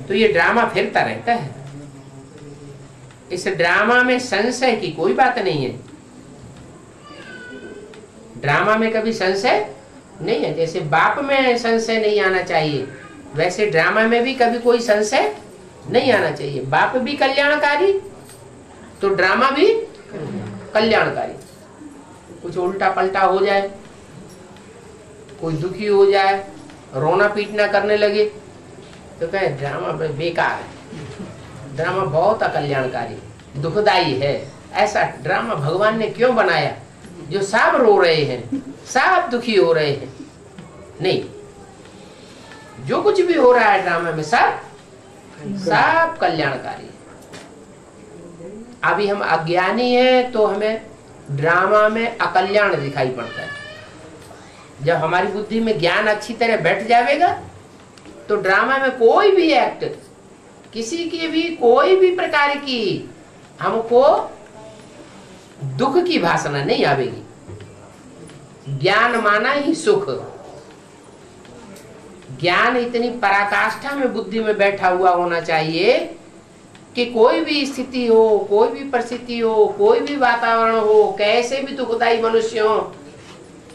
तो ये ड्रामा फिरता रहता है। इस ड्रामा में संशय की कोई बात नहीं है। ड्रामा में कभी संशय नहीं है। जैसे बाप में संशय नहीं आना चाहिए, वैसे ड्रामा में भी कभी कोई संशय नहीं आना चाहिए। बाप भी कल्याणकारी तो ड्रामा भी कल्याणकारी। कुछ उल्टा पलटा हो जाए, कोई दुखी हो जाए, रोना पीटना करने लगे तो कहे ड्रामा बेकार है, ड्रामा बहुत अकल्याणकारी, दुखदाई है। ऐसा ड्रामा भगवान ने क्यों बनाया जो सब रो रहे हैं, सब दुखी हो रहे हैं? नहीं, जो कुछ भी हो रहा है ड्रामा में सब कल्याणकारी है। अभी हम अज्ञानी हैं तो हमें ड्रामा में अकल्याण दिखाई पड़ता है। जब हमारी बुद्धि में ज्ञान अच्छी तरह बैठ जाएगा तो ड्रामा में कोई भी एक्ट, किसी की भी कोई भी प्रकार की हमको दुख की भाषा नहीं आवेगी। ज्ञान माना ही सुख। ज्ञान इतनी पराकाष्ठा में बुद्धि में बैठा हुआ होना चाहिए कि कोई भी स्थिति हो, कोई भी परिस्थिति हो, कोई भी वातावरण हो, कैसे भी दुखदाई मनुष्य हो,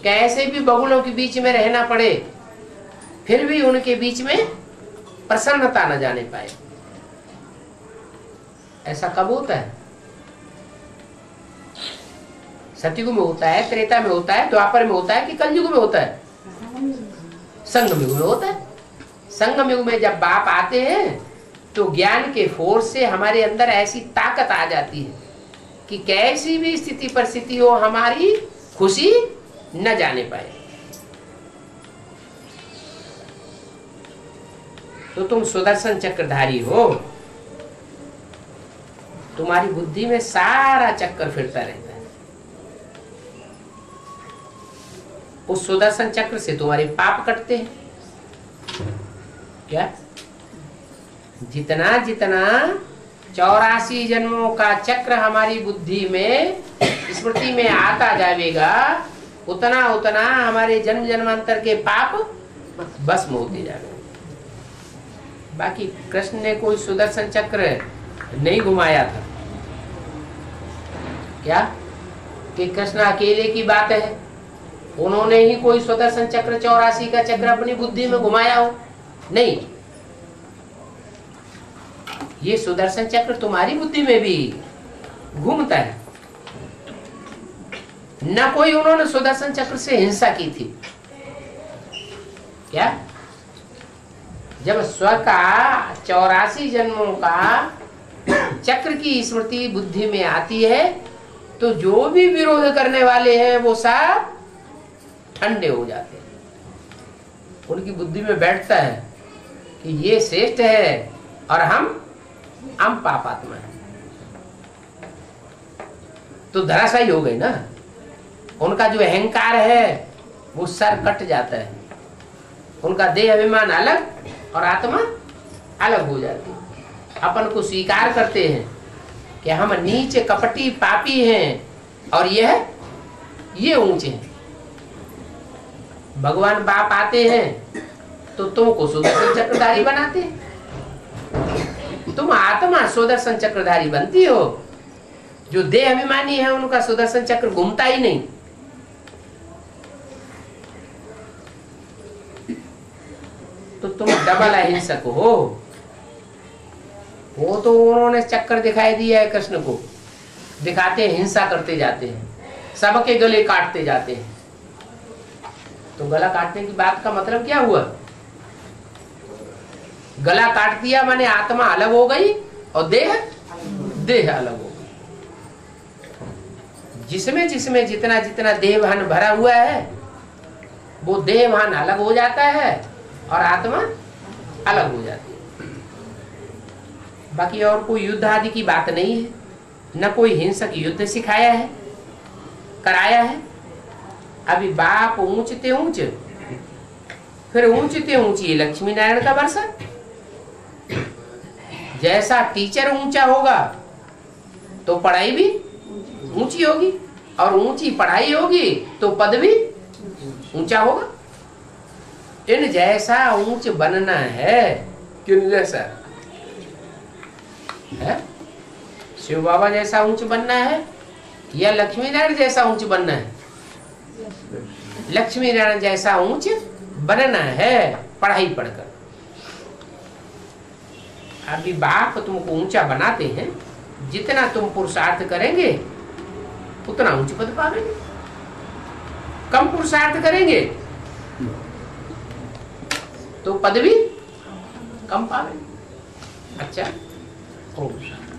कैसे भी बगुलों के बीच में रहना पड़े, फिर भी उनके बीच में प्रसन्नता न जाने पाए। ऐसा कब होता है? सतयुग में होता है, त्रेता में होता है, द्वापर में होता है कि कलयुग में होता है? संगम युग में होता है। संगम युग में जब बाप आते हैं तो ज्ञान के फोर्स से हमारे अंदर ऐसी ताकत आ जाती है कि कैसी भी स्थिति परिस्थिति हो हमारी खुशी न जाने पाए। तो तुम सुदर्शन चक्रधारी हो तुम्हारी बुद्धि में सारा चक्कर फिरता रहता है। उस सुदर्शन चक्र से तुम्हारे पाप कटते हैं। क्या? जितना जितना 84 जन्मों का चक्र हमारी बुद्धि में स्मृति में आता जाएगा, उतना उतना हमारे जन्म जन्मांतर के पाप भस्म होते जाएंगे। बाकी कृष्ण ने कोई सुदर्शन चक्र नहीं घुमाया था। क्या कि कृष्ण अकेले की बात है? उन्होंने ही कोई सुदर्शन चक्र 84 का चक्र अपनी बुद्धि में घुमाया हो? नहीं। ये सुदर्शन चक्र तुम्हारी बुद्धि में भी घूमता है। न कोई उन्होंने सुदर्शन चक्र से हिंसा की थी। क्या? जब स्व का 84 जन्मों का चक्र की स्मृति बुद्धि में आती है तो जो भी विरोध करने वाले हैं वो सब ठंडे हो जाते हैं। उनकी बुद्धि में बैठता है कि ये श्रेष्ठ है और हम पापात्मा है। तो धराशायी हो गई ना। उनका जो अहंकार है वो सर कट जाता है। उनका देह अभिमान अलग और आत्मा अलग हो जाती है। अपन को स्वीकार करते हैं कि हम नीचे कपटी पापी हैं और ये ऊंचे हैं। भगवान बाप आते हैं तो तुमको सुदर्शन चक्रधारी बनाते हैं। तुम आत्मा सुदर्शन चक्रधारी बनती हो। जो देह अभिमानी है उनका सुदर्शन चक्र घूमता ही नहीं। तो तुम डबल अहिंसक हो। वो तो उन्होंने चक्कर दिखाई दिया है कृष्ण को, दिखाते हैं, हिंसा करते जाते हैं, सबके गले काटते जाते हैं। तो गला काटने की बात का मतलब क्या हुआ? गला काट दिया माने आत्मा अलग हो गई और देह अलग हो गई। जिसमें जिसमें जितना जितना देहभान भरा हुआ है वो देहभान अलग हो जाता है और आत्मा अलग हो जाती है। बाकी और कोई युद्ध आदि की बात नहीं है। न कोई हिंसक युद्ध सिखाया है, कराया है। अभी बाप ऊंचते ऊंच, फिर ऊंचते ऊंच ये लक्ष्मी नारायण का वर्षा। जैसा टीचर ऊंचा होगा तो पढ़ाई भी ऊंची होगी, और ऊंची पढ़ाई होगी तो पद भी ऊंचा होगा। इन जैसा ऊंच बनना है। किन जैसा है? शिव बाबा जैसा ऊंच बनना है या लक्ष्मी नारायण जैसा ऊंच बनना है? लक्ष्मी नारायण जैसा ऊंच बनना है पढ़ाई पढ़कर। अभी बाप तुमको ऊंचा बनाते हैं। जितना तुम पुरुषार्थ करेंगे उतना ऊंच पद पावेंगे। कम पुरुषार्थ करेंगे तो पद भी कम पावेंगे। अच्छा, ओम शांति।